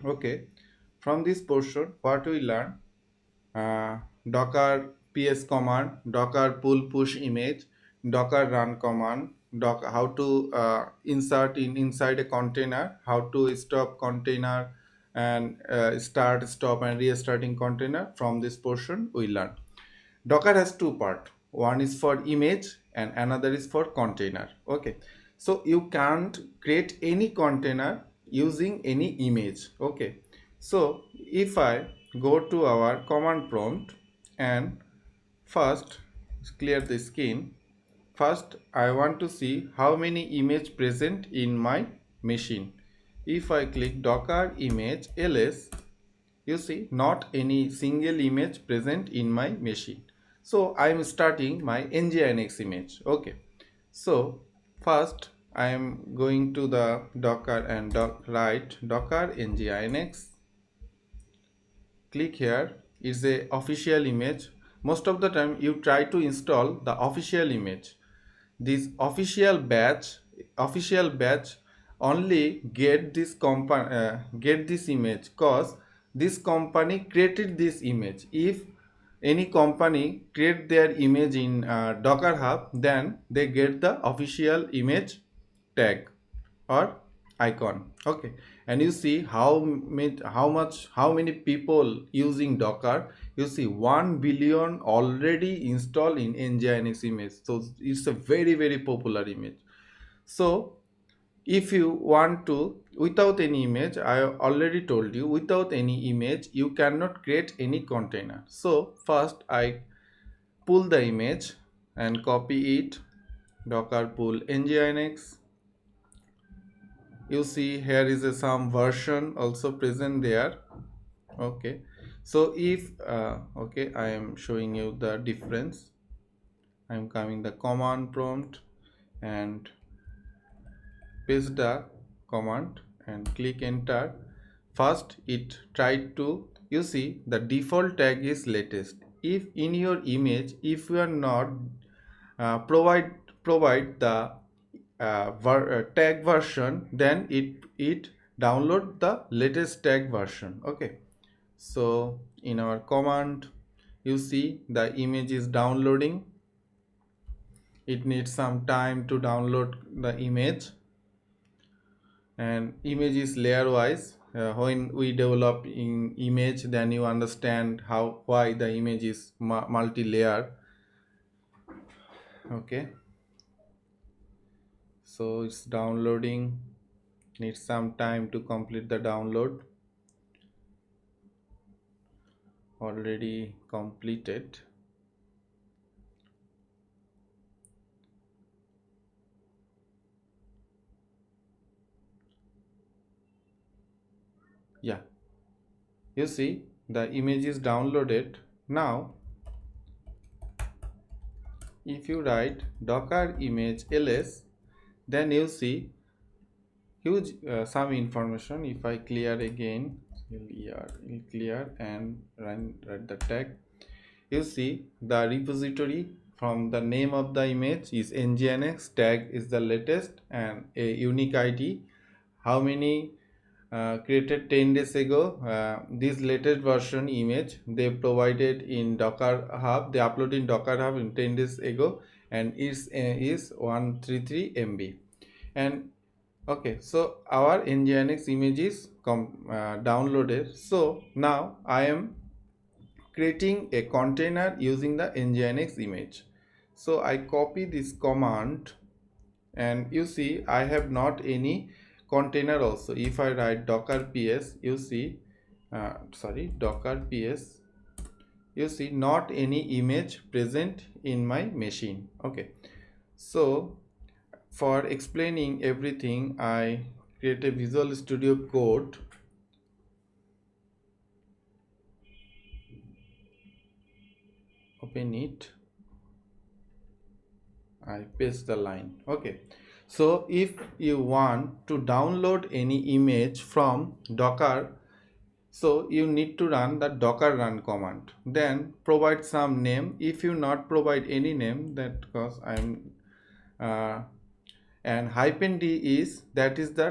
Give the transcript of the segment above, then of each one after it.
Okay, from this portion what we learn, uh, docker ps command, docker pull push image, docker run command, docker how to insert inside a container, how to stop container, and start stop and restarting container. From this portion we learn docker has two parts, one is for image and another is for container. Okay, so you can't create any container using any image. Okay, so if I go to our command prompt and first clear the screen, first I want to see how many image present in my machine. If I click docker image ls, you see not any single image present in my machine. So I am starting my nginx image. Okay, so first I am going to the docker and write docker nginx. Click here, is a official image. Most of the time you try to install the official image. This official batch only get this image cause this company created this image. If any company create their image in docker hub, then they get the official image tag or icon. Okay, and you see how many people using docker. You see 1 billion already installed in nginx image, so it's a very popular image. So if you want to without any image, I already told you without any image you cannot create any container. So first I pull the image and copy it, docker pull nginx. You see here is some version also present there. Okay, so if okay, I am showing you the difference. I am coming the command prompt and paste the command and click enter. First it tried to, you see the default tag is latest. If in your image, if you are not provide the tag version, then it download the latest tag version. Okay, so in our command you see the image is downloading. It needs some time to download the image, and image is layer wise. When we develop in image, then you understand why the image is multi-layer. Okay, so it's downloading, needs some time to complete the download. Already completed. Yeah, you see the image is downloaded. Now if you write docker image ls, then you see huge some information. If I clear again, clear and write the tag, you see the repository from the name of the image is nginx, tag is the latest, and a unique id. How many created 10 days ago. This latest version image they provided in docker hub, they uploaded in docker hub in 10 days ago, and is 133 MB. And okay, so our nginx image is downloaded. So now I am creating a container using the nginx image. So I copy this command, and you see I have not any container also. If I write docker ps, you see docker ps, you see not any image present in my machine. Okay, so for explaining everything, I create a Visual Studio Code. Open it. I paste the line. Okay, so if you want to download any image from docker, so you need to run the docker run command, then provide some name. If you not provide any name, that because I'm and -d is that is the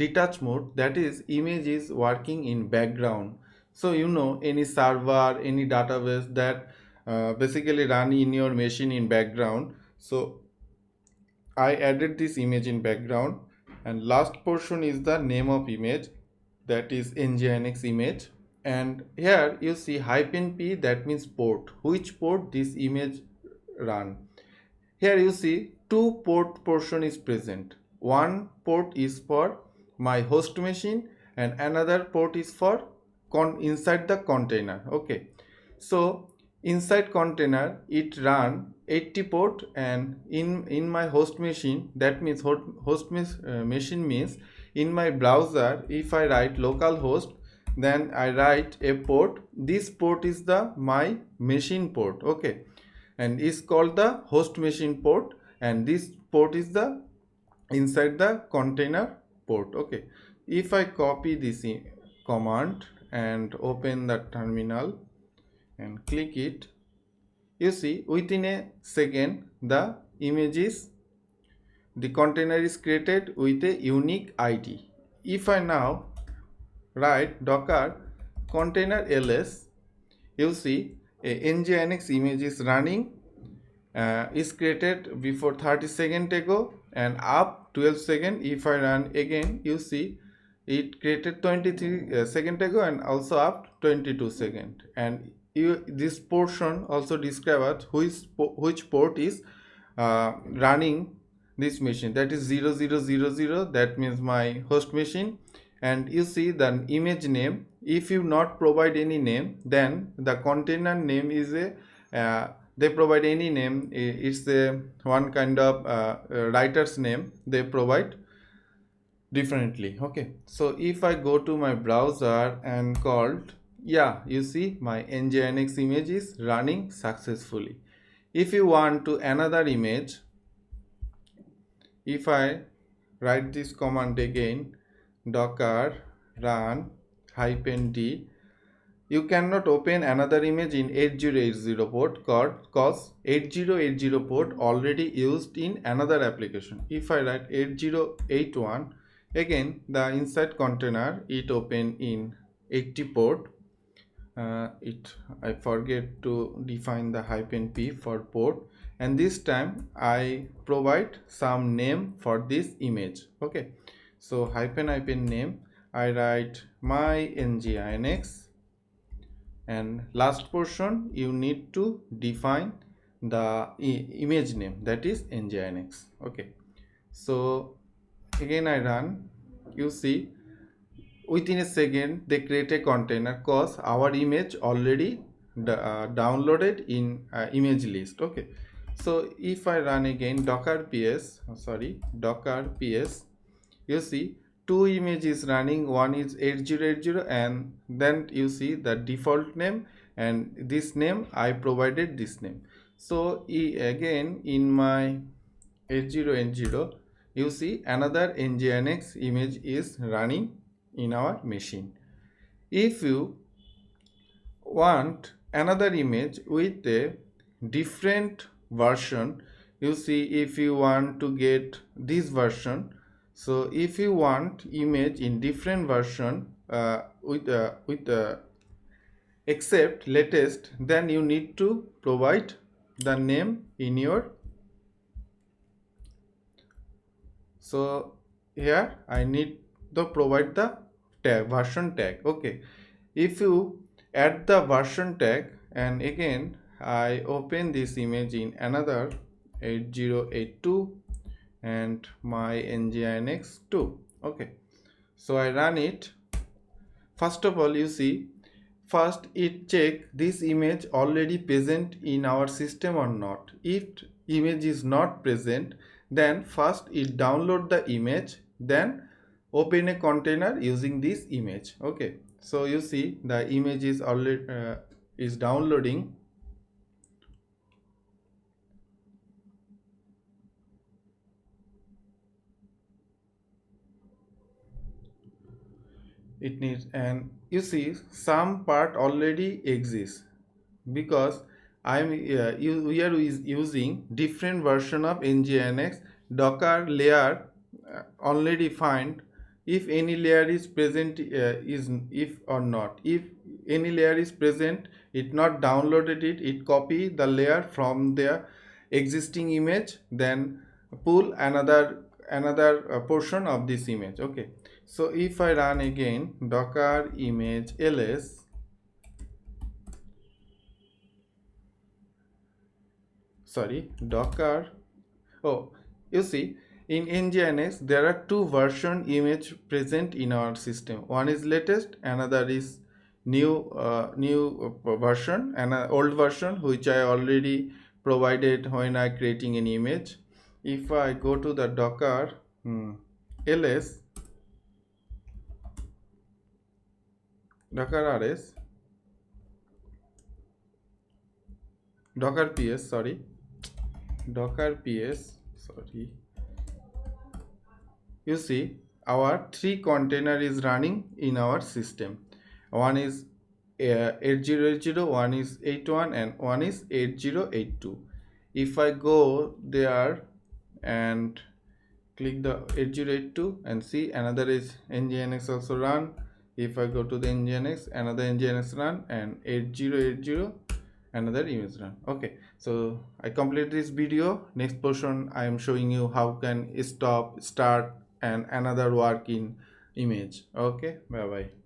detach mode, that is image is working in background. So you know, any server, any database that basically run in your machine in background. So I added this image in background. And last portion is the name of image, that is nginx image. And here you see -p, that means port, which port this image run. Here you see two port portion is present. One port is for my host machine and another port is for inside the container. Okay. So inside container it run 80 port, and in my host machine, that means machine means in my browser, if I write localhost, then I write a port. This port is the my machine port. Okay, and is called the host machine port, and this port is the inside the container port. Okay, if I copy this command and open the terminal and click it, you see within a second the container is created with a unique ID. If I now write docker container ls, you see a nginx image is running, is created before 30 seconds ago, and up 12 seconds. If I run again, you see it created 23 seconds ago, and also up 22 seconds. And this portion also describes which port is running this machine, that is 0000, that means my host machine. And you see the image name, if you not provide any name, then the container name is a they provide any name, it's a one kind of writer's name they provide differently. Okay, so if I go to my browser and called, yeah, you see my nginx image is running successfully. If you want to another image, if I write this command again, docker run -d, you cannot open another image in 8080 port cause 8080 port already used in another application. If I write 8081, again the inside container it open in 80 port. I forget to define the -p for port, and this time I provide some name for this image. Okay, so hyphen name, I write my nginx, and last portion you need to define the image name, that is nginx. Okay, so again I run, you see within a second they create a container cause our image already downloaded in image list. Okay, so if I run again docker ps, you see two images running, one is 8080, and then you see the default name, and this name I provided this name. So again in my 8080, you see another nginx image is running in our machine. If you want another image with a different version, you see if you want to get this version, so if you want image in different version with except latest, then you need to provide the name in your. So here I need to provide the tag, version tag. Okay, if you add the version tag, and again I open this image in another 8082 and my nginx 2. Okay, so I run it. First of all, you see, first it check this image already present in our system or not. If image is not present, then first it download the image, then open a container using this image. Okay, so you see the image is already is downloading. It needs, and you see some part already exists because we are using different version of nginx. Docker layer already find if any layer is present, is if or not. If any layer is present, it not downloaded it, it copy the layer from their existing image, then pull another portion of this image. Okay, so if I run again docker image ls, sorry, docker, oh, you see, in nginx there are two version image present in our system. One is latest, another is new version, and an old version which I already provided when I creating an image. If I go to the docker ls, docker rs, docker ps, sorry, docker ps, sorry, you see our three container is running in our system. One is 8080, one is 81, and one is 8082. If I go there and click the 8082 and see another is nginx also run. If I go to the nginx, another nginx run, and 8080 another image run. Okay, so I complete this video. Next portion I am showing you how can stop, start, and another work in image. Okay, bye bye.